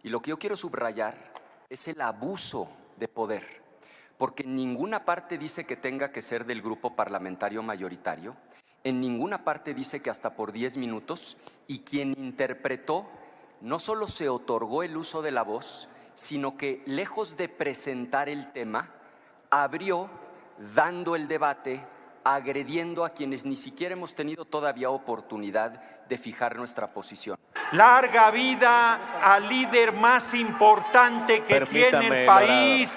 Y lo que yo quiero subrayar es el abuso de poder, porque en ninguna parte dice que tenga que ser del grupo parlamentario mayoritario, en ninguna parte dice que hasta por 10 minutos, y quien interpretó no solo se otorgó el uso de la voz, sino que lejos de presentar el tema, abrió dando el debate, agrediendo a quienes ni siquiera hemos tenido todavía oportunidad de fijar nuestra posición. Larga vida al líder más importante que tiene el país,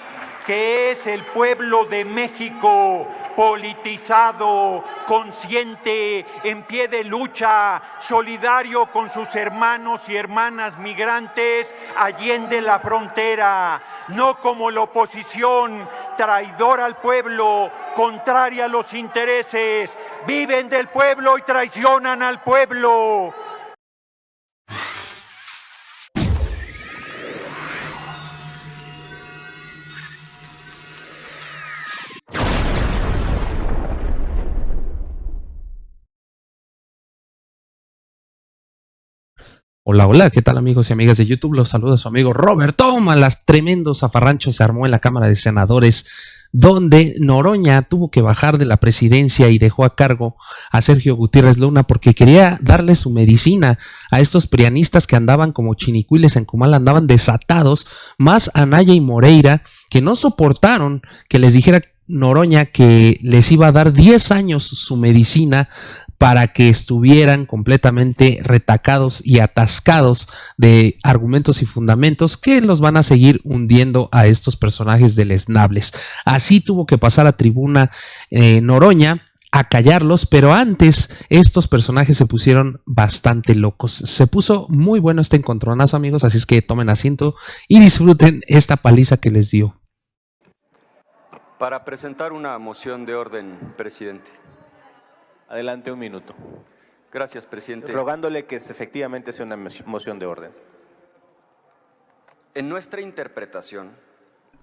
que es el pueblo de México, politizado, consciente, en pie de lucha, solidario con sus hermanos y hermanas migrantes allende la frontera, no como la oposición, traidora al pueblo, contraria a los intereses, viven del pueblo y traicionan al pueblo. Hola, hola, ¿qué tal amigos y amigas de YouTube? Los saluda su amigo Roberto Malas. Tremendo zafarrancho se armó en la Cámara de Senadores, donde Noroña tuvo que bajar de la presidencia y dejó a cargo a Sergio Gutiérrez Luna porque quería darle su medicina a estos prianistas que andaban como chinicuiles en Comala, andaban desatados, más Anaya y Moreira, que no soportaron que les dijera Noroña que les iba a dar 10 años su medicina para que estuvieran completamente retacados y atascados de argumentos y fundamentos que los van a seguir hundiendo a estos personajes deleznables. Así tuvo que pasar a tribuna Noroña a callarlos, pero antes estos personajes se pusieron bastante locos. Se puso muy bueno este encontronazo, amigos, así es que tomen asiento y disfruten esta paliza que les dio. Para presentar una moción de orden, presidente. Adelante, un minuto. Gracias, presidente. Rogándole que efectivamente sea una moción de orden. En nuestra interpretación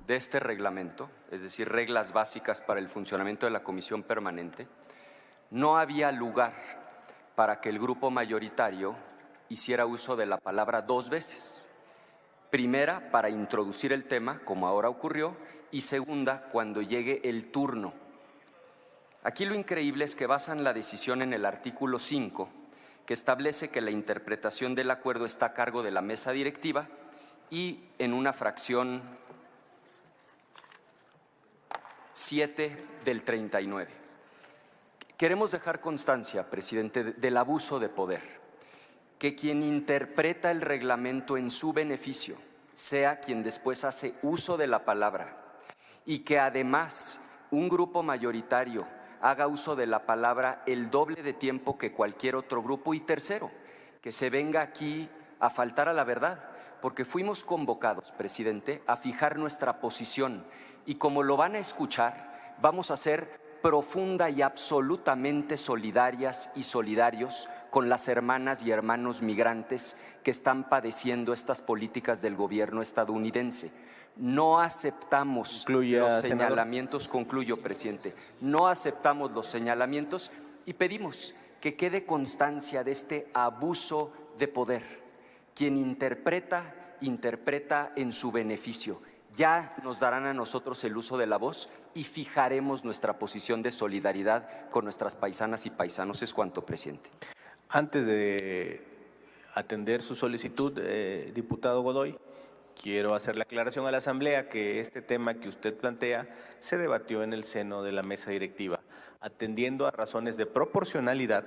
de este reglamento, es decir, reglas básicas para el funcionamiento de la comisión permanente, no había lugar para que el grupo mayoritario hiciera uso de la palabra 2 veces. Primera, para introducir el tema, como ahora ocurrió, y segunda, cuando llegue el turno. Aquí lo increíble es que basan la decisión en el artículo 5, que establece que la interpretación del acuerdo está a cargo de la mesa directiva, y en una fracción 7 del 39. Queremos dejar constancia, presidente, del abuso de poder, que quien interpreta el reglamento en su beneficio sea quien después hace uso de la palabra, y que además un grupo mayoritario haga uso de la palabra el doble de tiempo que cualquier otro grupo. Y tercero, que se venga aquí a faltar a la verdad, porque fuimos convocados, presidente, a fijar nuestra posición, y como lo van a escuchar, vamos a ser profunda y absolutamente solidarias y solidarios con las hermanas y hermanos migrantes que están padeciendo estas políticas del gobierno estadounidense. No aceptamos los señalamientos, concluyo, presidente, no aceptamos los señalamientos y pedimos que quede constancia de este abuso de poder. Quien interpreta, interpreta en su beneficio. Ya nos darán a nosotros el uso de la voz y fijaremos nuestra posición de solidaridad con nuestras paisanas y paisanos. Es cuanto, presidente. Antes de atender su solicitud, diputado Godoy, quiero hacer la aclaración a la Asamblea que este tema que usted plantea se debatió en el seno de la mesa directiva, atendiendo a razones de proporcionalidad,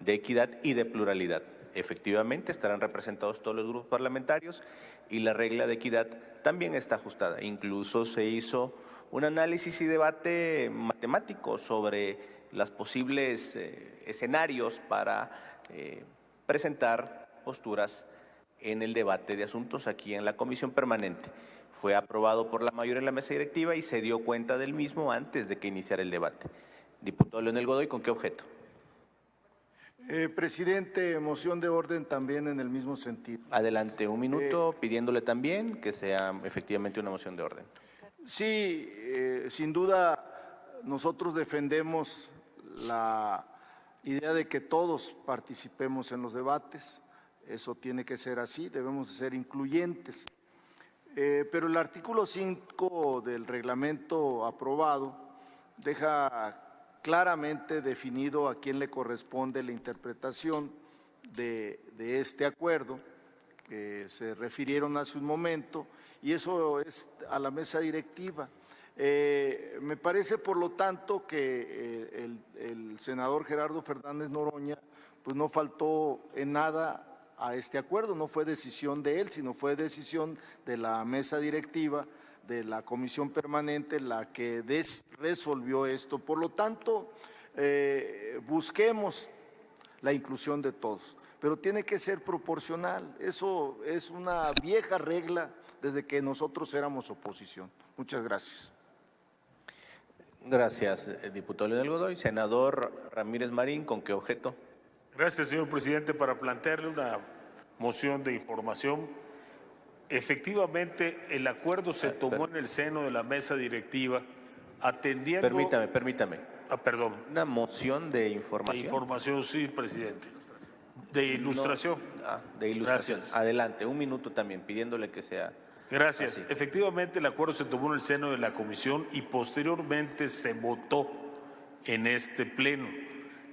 de equidad y de pluralidad. Efectivamente, estarán representados todos los grupos parlamentarios y la regla de equidad también está ajustada. Incluso se hizo un análisis y debate matemático sobre los posibles escenarios para presentar posturas en el debate de asuntos aquí en la comisión permanente. Fue aprobado por la mayoría de la mesa directiva y se dio cuenta del mismo antes de que iniciara el debate. Diputado Leonel Godoy, ¿con qué objeto? Presidente, moción de orden también en el mismo sentido. Adelante, un minuto, pidiéndole también que sea efectivamente una moción de orden. Sí, sin duda nosotros defendemos la idea de que todos participemos en los debates. eso tiene que ser así, debemos de ser incluyentes. Pero el artículo 5 del reglamento aprobado deja claramente definido a quién le corresponde la interpretación de este acuerdo, que se refirieron hace un momento, y eso es a la mesa directiva. Me parece, por lo tanto, que el senador Gerardo Fernández Noroña pues no faltó en nada a este acuerdo, no fue decisión de él, sino fue decisión de la mesa directiva, de la comisión permanente, la que resolvió esto. Por lo tanto, busquemos la inclusión de todos, pero tiene que ser proporcional. Eso es una vieja regla desde que nosotros éramos oposición. Muchas gracias. Gracias, diputado Leonel Godoy. Senador Ramírez Marín, ¿con qué objeto? Gracias, señor presidente, para plantearle una moción de información. Efectivamente, el acuerdo se tomó en el seno de la mesa directiva atendiendo… Permítame. Perdón. ¿Una moción de información? De información, sí, presidente. De ilustración. De ilustración. Gracias. Adelante, un minuto también, pidiéndole que sea… Gracias. así. Efectivamente, el acuerdo se tomó en el seno de la comisión y posteriormente se votó en este pleno.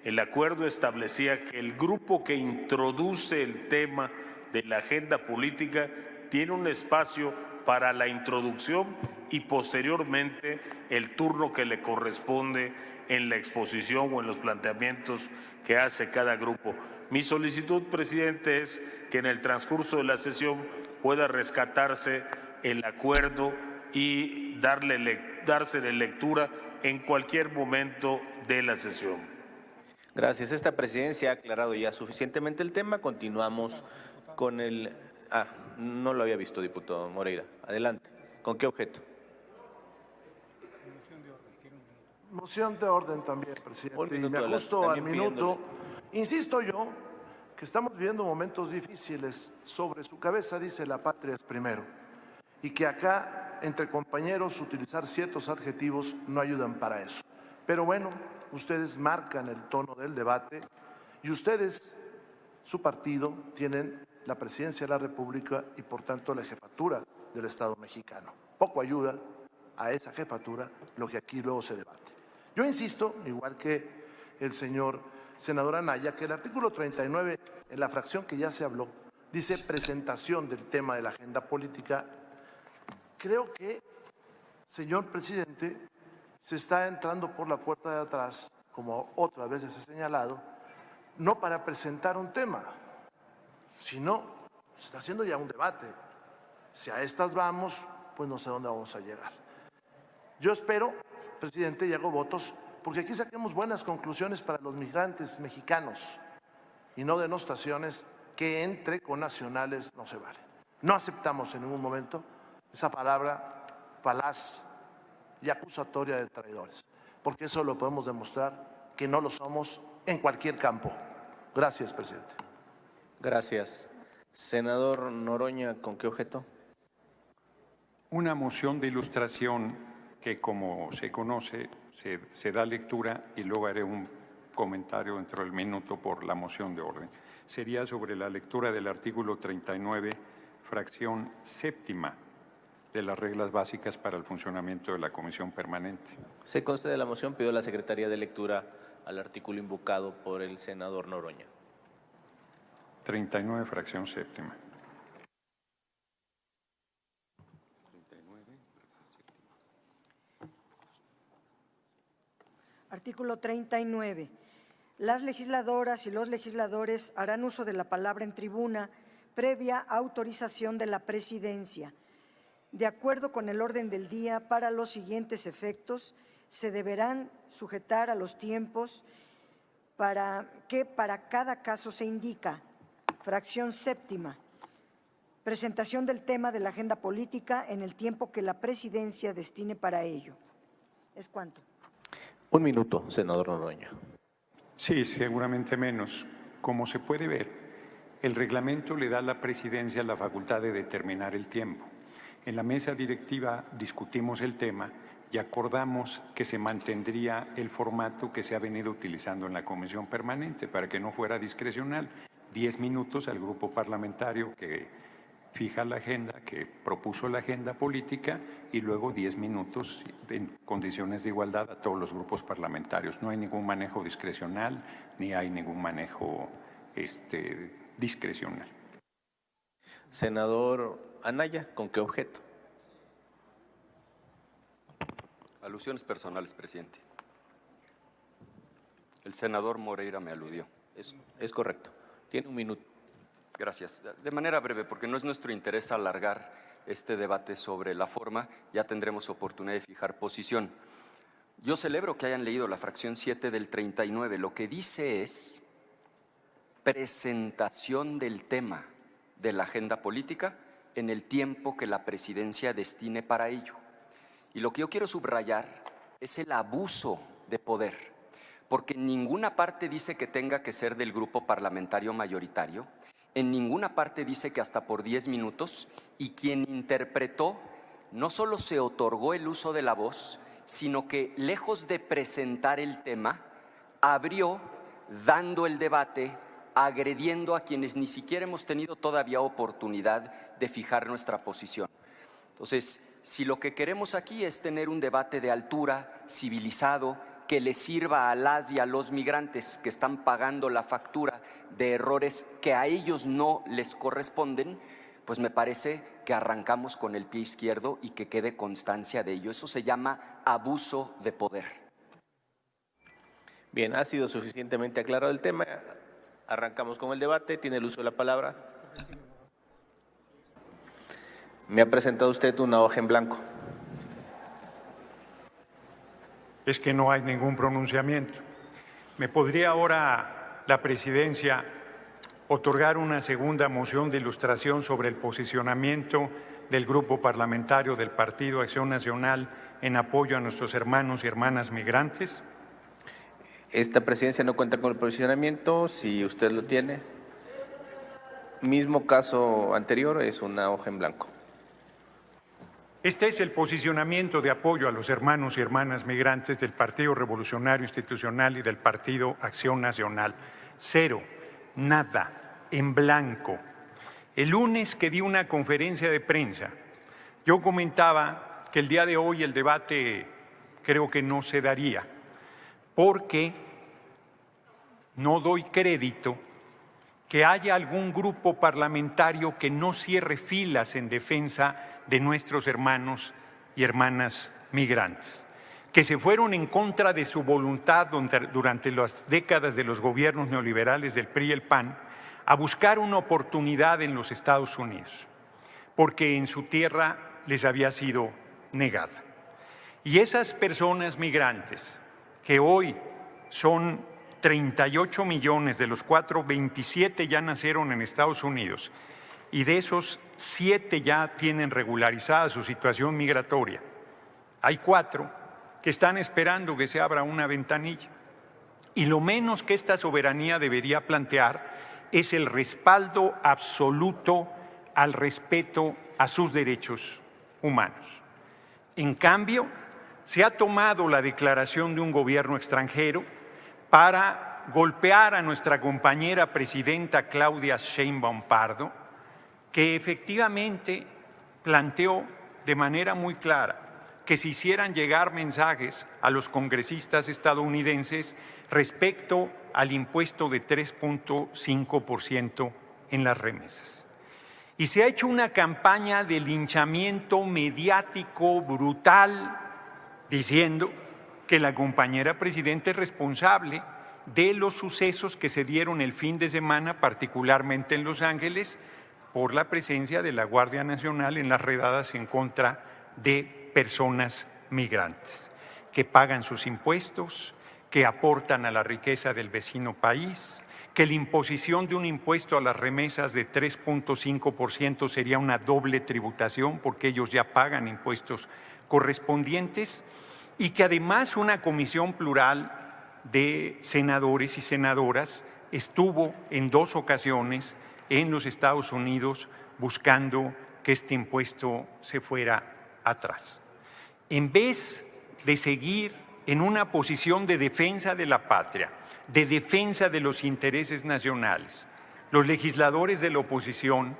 El acuerdo establecía que el grupo que introduce el tema de la agenda política tiene un espacio para la introducción y posteriormente el turno que le corresponde en la exposición o en los planteamientos que hace cada grupo. Mi solicitud, presidente, es que en el transcurso de la sesión pueda rescatarse el acuerdo y dársele lectura en cualquier momento de la sesión. Gracias. Esta presidencia ha aclarado ya suficientemente el tema. Continuamos con el… no lo había visto, diputado Moreira. Adelante. ¿Con qué objeto? Moción de orden también, presidente. Y me minuto, ajusto al también minuto. Insisto yo que estamos viviendo momentos difíciles. Sobre su cabeza dice la patria es primero. Y que acá, entre compañeros, utilizar ciertos adjetivos no ayudan para eso. Pero bueno, ustedes marcan el tono del debate y ustedes, su partido, tienen la presidencia de la República y por tanto la jefatura del Estado mexicano. Poco ayuda a esa jefatura lo que aquí luego se debate. Yo insisto, igual que el señor senador Anaya, que el artículo 39, en la fracción que ya se habló, dice presentación del tema de la agenda política. Creo que, señor presidente, se está entrando por la puerta de atrás, como otras veces he señalado, no para presentar un tema, sino se está haciendo ya un debate. Si a estas vamos, pues no sé dónde vamos a llegar. Yo espero, presidente, y hago votos, porque aquí saquemos buenas conclusiones para los migrantes mexicanos y no denostaciones que entre connacionales no se valen. No aceptamos en ningún momento esa palabra falaz y acusatoria de traidores, porque eso lo podemos demostrar que no lo somos en cualquier campo. Gracias, presidente. Gracias. Senador Noroña, ¿con qué objeto? Una moción de ilustración que, como se conoce, se da lectura y luego haré un comentario dentro del minuto por la moción de orden. Sería sobre la lectura del artículo 39, fracción séptima de las reglas básicas para el funcionamiento de la Comisión Permanente. Se consta de la moción, pido a la Secretaría de Lectura al artículo invocado por el senador Noroña. 39, fracción séptima. Artículo 39. Las legisladoras y los legisladores harán uso de la palabra en tribuna previa autorización de la presidencia. De acuerdo con el orden del día, para los siguientes efectos, se deberán sujetar a los tiempos que para cada caso se indica. Fracción séptima. Presentación del tema de la agenda política en el tiempo que la presidencia destine para ello. ¿Es cuánto? Un minuto, senador Noroña. Sí, seguramente menos. Como se puede ver, el reglamento le da a la presidencia la facultad de determinar el tiempo. En la mesa directiva discutimos el tema y acordamos que se mantendría el formato que se ha venido utilizando en la comisión permanente para que no fuera discrecional. 10 minutos al grupo parlamentario que fija la agenda, que propuso la agenda política, y luego 10 minutos en condiciones de igualdad a todos los grupos parlamentarios. No hay ningún manejo discrecional ni hay ningún manejo discrecional. Senador Anaya, ¿con qué objeto? Alusiones personales, presidente. El senador Moreira me aludió. Es correcto. Tiene un minuto. Gracias. De manera breve, porque no es nuestro interés alargar este debate sobre la forma, ya tendremos oportunidad de fijar posición. Yo celebro que hayan leído la fracción 7 del 39. Lo que dice es presentación del tema de la agenda política en el tiempo que la presidencia destine para ello. Y lo que yo quiero subrayar es el abuso de poder, porque en ninguna parte dice que tenga que ser del grupo parlamentario mayoritario, en ninguna parte dice que hasta por 10 minutos, y quien interpretó no solo se otorgó el uso de la voz, sino que lejos de presentar el tema, abrió dando el debate, agrediendo a quienes ni siquiera hemos tenido todavía oportunidad de fijar nuestra posición. Entonces, si lo que queremos aquí es tener un debate de altura, civilizado, que le sirva a las y a los migrantes que están pagando la factura de errores que a ellos no les corresponden, pues me parece que arrancamos con el pie izquierdo y que quede constancia de ello. Eso se llama abuso de poder. Bien, ha sido suficientemente aclarado el tema. Arrancamos con el debate. Tiene el uso de la palabra. Me ha presentado usted una hoja en blanco. Es que no hay ningún pronunciamiento. ¿Me podría ahora la presidencia otorgar una segunda moción de ilustración sobre el posicionamiento del grupo parlamentario del Partido Acción Nacional en apoyo a nuestros hermanos y hermanas migrantes? Esta presidencia no cuenta con el posicionamiento. Si usted lo tiene. Mismo caso anterior, es una hoja en blanco. Este es el posicionamiento de apoyo a los hermanos y hermanas migrantes del Partido Revolucionario Institucional y del Partido Acción Nacional. 0, nada, en blanco. El lunes que di una conferencia de prensa, yo comentaba que el día de hoy el debate creo que no se daría, porque no doy crédito que haya algún grupo parlamentario que no cierre filas en defensa de nuestros hermanos y hermanas migrantes, que se fueron en contra de su voluntad durante las décadas de los gobiernos neoliberales del PRI y el PAN a buscar una oportunidad en los Estados Unidos, porque en su tierra les había sido negada. Y esas personas migrantes, que hoy son 38 millones, de los cuales 27 ya nacieron en Estados Unidos, y de esos 7 ya tienen regularizada su situación migratoria. Hay 4 que están esperando que se abra una ventanilla. Y lo menos que esta soberanía debería plantear es el respaldo absoluto al respeto a sus derechos humanos. En cambio, se ha tomado la declaración de un gobierno extranjero para golpear a nuestra compañera presidenta Claudia Sheinbaum Pardo, que efectivamente planteó de manera muy clara que se hicieran llegar mensajes a los congresistas estadounidenses respecto al impuesto de 3.5% en las remesas. Y se ha hecho una campaña de linchamiento mediático brutal, diciendo que la compañera presidenta es responsable de los sucesos que se dieron el fin de semana, particularmente en Los Ángeles, por la presencia de la Guardia Nacional en las redadas en contra de personas migrantes, que pagan sus impuestos, que aportan a la riqueza del vecino país, que la imposición de un impuesto a las remesas de 3.5% sería una doble tributación porque ellos ya pagan impuestos correspondientes, y que además una comisión plural de senadores y senadoras estuvo en 2 ocasiones en los Estados Unidos buscando que este impuesto se fuera atrás. En vez de seguir en una posición de defensa de la patria, de defensa de los intereses nacionales, Los legisladores de la oposición,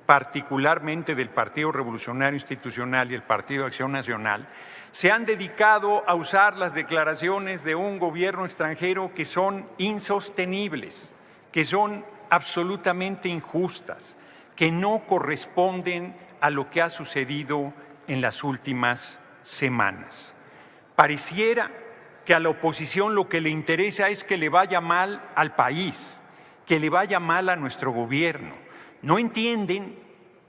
particularmente del Partido Revolucionario Institucional y el Partido Acción Nacional, se han dedicado a usar las declaraciones de un gobierno extranjero que son insostenibles, que son absolutamente injustas, que no corresponden a lo que ha sucedido en las últimas semanas. Pareciera que a la oposición lo que le interesa es que le vaya mal al país, que le vaya mal a nuestro gobierno. No entienden,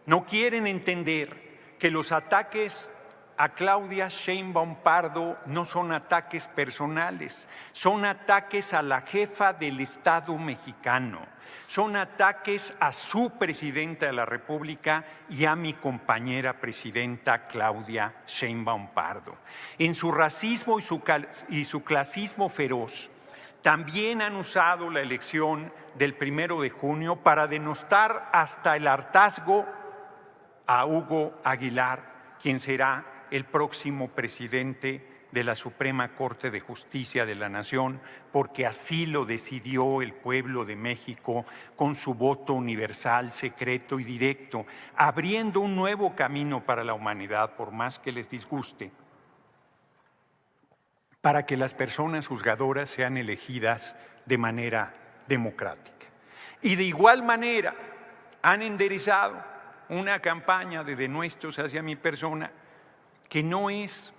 no quieren entender que los ataques a Claudia Sheinbaum Pardo no son ataques personales, son ataques a la jefa del Estado mexicano, son ataques a su presidenta de la República y a mi compañera presidenta Claudia Sheinbaum Pardo. En su racismo y su clasismo feroz, también han usado la elección del 1 de junio para denostar hasta el hartazgo a Hugo Aguilar, quien será el próximo presidente de la Suprema Corte de Justicia de la Nación, porque así lo decidió el pueblo de México con su voto universal, secreto y directo, abriendo un nuevo camino para la humanidad, por más que les disguste, para que las personas juzgadoras sean elegidas de manera democrática. Y de igual manera han enderezado una campaña de denuestos hacia mi persona que no es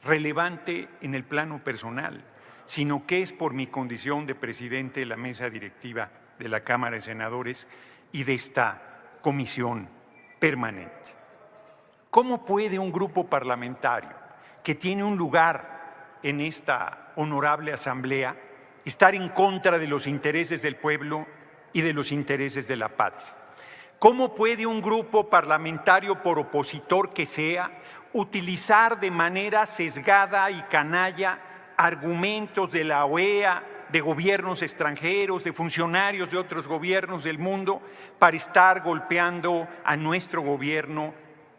relevante en el plano personal, sino que es por mi condición de presidente de la mesa directiva de la Cámara de Senadores y de esta comisión permanente. ¿Cómo puede un grupo parlamentario que tiene un lugar en esta honorable asamblea estar en contra de los intereses del pueblo y de los intereses de la patria? ¿Cómo puede un grupo parlamentario, por opositor que sea, utilizar de manera sesgada y canalla argumentos de la OEA, de gobiernos extranjeros, de funcionarios de otros gobiernos del mundo para estar golpeando a nuestro gobierno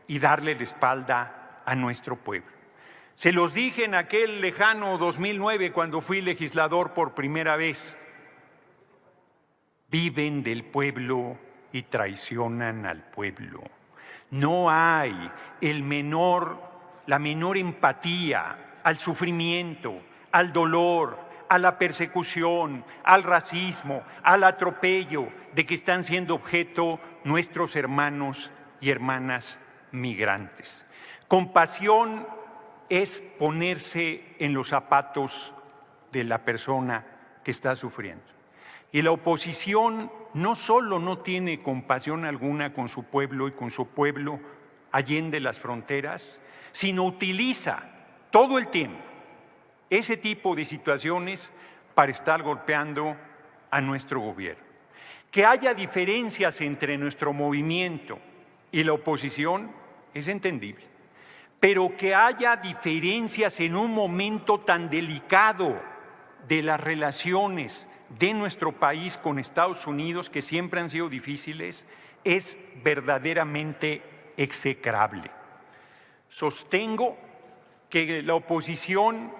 y darle la espalda a nuestro pueblo? Se los dije en aquel lejano 2009 cuando fui legislador por primera vez. Viven del pueblo y traicionan al pueblo. No hay la menor empatía al sufrimiento, al dolor, a la persecución, al racismo, al atropello de que están siendo objeto nuestros hermanos y hermanas migrantes. Compasión es ponerse en los zapatos de la persona que está sufriendo. Y la oposición no solo no tiene compasión alguna con su pueblo y con su pueblo allende las fronteras, sino utiliza todo el tiempo ese tipo de situaciones para estar golpeando a nuestro gobierno. Que haya diferencias entre nuestro movimiento y la oposición es entendible, pero que haya diferencias en un momento tan delicado de las relaciones de nuestro país con Estados Unidos, que siempre han sido difíciles, es verdaderamente execrable. Sostengo que la oposición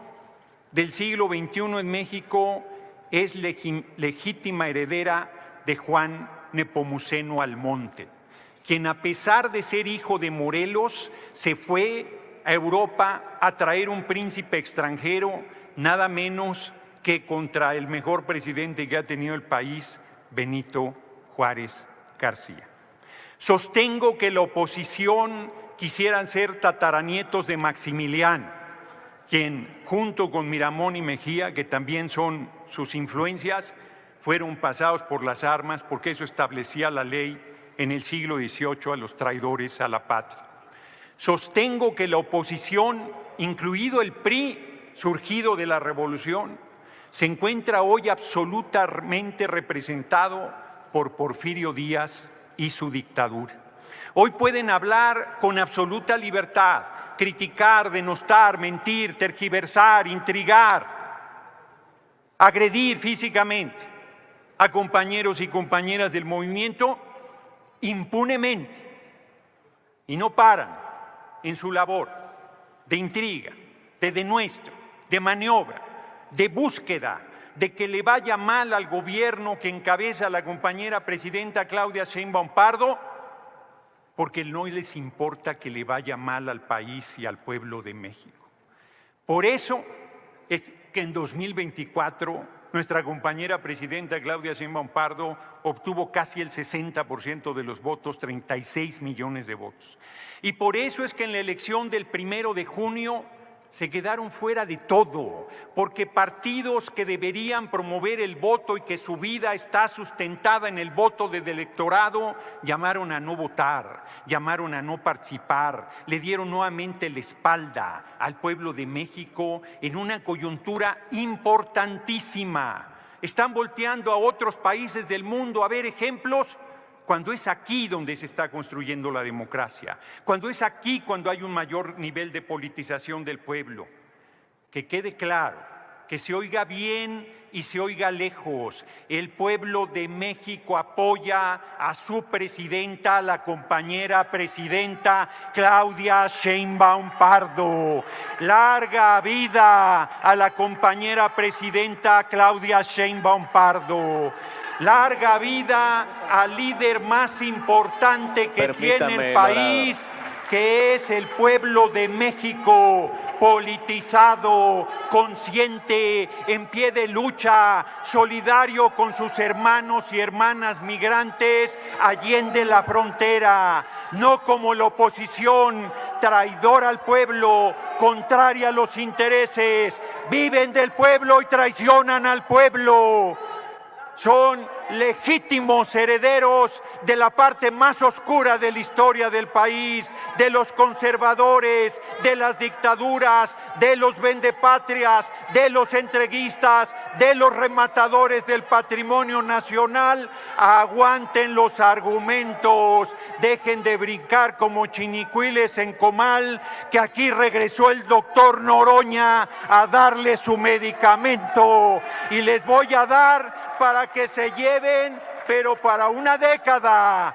del siglo XXI en México es legítima heredera de Juan Nepomuceno Almonte, quien a pesar de ser hijo de Morelos, se fue a Europa a traer un príncipe extranjero, nada menos que contra el mejor presidente que ha tenido el país, Benito Juárez García. Sostengo que la oposición quisieran ser tataranietos de Maximiliano, quien junto con Miramón y Mejía, que también son sus influencias, fueron pasados por las armas porque eso establecía la ley en el siglo XVIII a los traidores a la patria. Sostengo que la oposición, incluido el PRI, surgido de la revolución, se encuentra hoy absolutamente representado por Porfirio Díaz y su dictadura. Hoy pueden hablar con absoluta libertad, criticar, denostar, mentir, tergiversar, intrigar, agredir físicamente a compañeros y compañeras del movimiento impunemente, y no paran en su labor de intriga, de denuesto, de maniobra, de búsqueda de que le vaya mal al gobierno que encabeza la compañera presidenta Claudia Sheinbaum Pardo, porque no les importa que le vaya mal al país y al pueblo de México. Por eso es que en 2024 nuestra compañera presidenta Claudia Sheinbaum Pardo obtuvo casi el 60% de los votos, 36 millones de votos. Y por eso es que en la elección del 1 de junio se quedaron fuera de todo, porque partidos que deberían promover el voto y que su vida está sustentada en el voto del electorado, llamaron a no votar, llamaron a no participar, le dieron nuevamente la espalda al pueblo de México en una coyuntura importantísima. Están volteando a otros países del mundo a ver ejemplos, cuando es aquí donde se está construyendo la democracia, cuando es aquí cuando hay un mayor nivel de politización del pueblo. Que quede claro, que se oiga bien y se oiga lejos, el pueblo de México apoya a su presidenta, la compañera presidenta Claudia Sheinbaum Pardo. Larga vida a la compañera presidenta Claudia Sheinbaum Pardo. Larga vida al líder más importante que tiene el país, que es el pueblo de México, politizado, consciente, en pie de lucha, solidario con sus hermanos y hermanas migrantes allende la frontera, no como la oposición, traidora al pueblo, contraria a los intereses, viven del pueblo y traicionan al pueblo. Son legítimos herederos de la parte más oscura de la historia del país, de los conservadores, de las dictaduras, de los vendepatrias, de los entreguistas, de los rematadores del patrimonio nacional. Aguanten los argumentos, dejen de brincar como chinicuiles en comal, que aquí regresó el doctor Noroña a darle su medicamento y les voy a dar para que se lleven, pero para una década.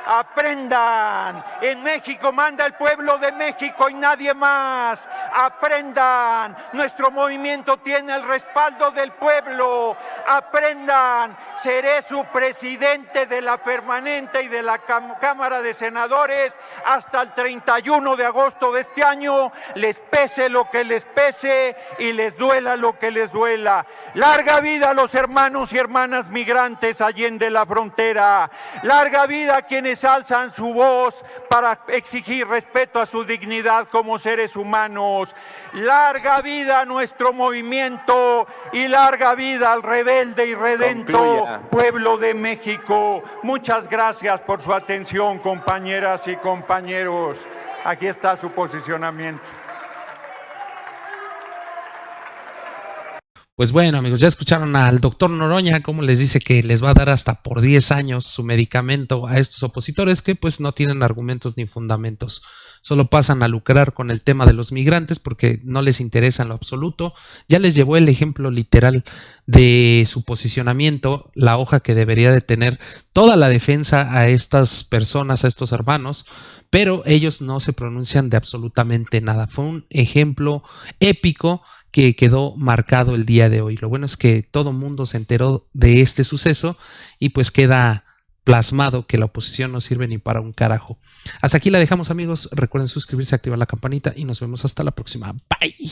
Aprendan, en México manda el pueblo de México y nadie más. Aprendan, nuestro movimiento tiene el respaldo del pueblo. Aprendan, seré su presidente de la permanente y de la Cámara de Senadores hasta el 31 de agosto de este año, les pese lo que les pese y les duela lo que les duela. Larga vida a los hermanos y hermanas migrantes allende la frontera. Larga vida a quienes alzan su voz para exigir respeto a su dignidad como seres humanos. Larga vida a nuestro movimiento y larga vida al rebelde y redento pueblo de México. Muchas gracias por su atención, compañeras y compañeros. Aquí está su posicionamiento. Pues bueno, amigos, ya escucharon al doctor Noroña cómo les dice que les va a dar hasta por 10 años su medicamento a estos opositores que pues no tienen argumentos ni fundamentos. Solo pasan a lucrar con el tema de los migrantes porque no les interesa en lo absoluto. Ya les llevó el ejemplo literal de su posicionamiento, la hoja que debería de tener toda la defensa a estas personas, a estos hermanos, pero ellos no se pronuncian de absolutamente nada. Fue un ejemplo épico que quedó marcado el día de hoy. Lo bueno es que todo mundo se enteró de este suceso y pues queda plasmado que la oposición no sirve ni para un carajo. Hasta aquí la dejamos, amigos. Recuerden suscribirse, activar la campanita y nos vemos hasta la próxima. Bye.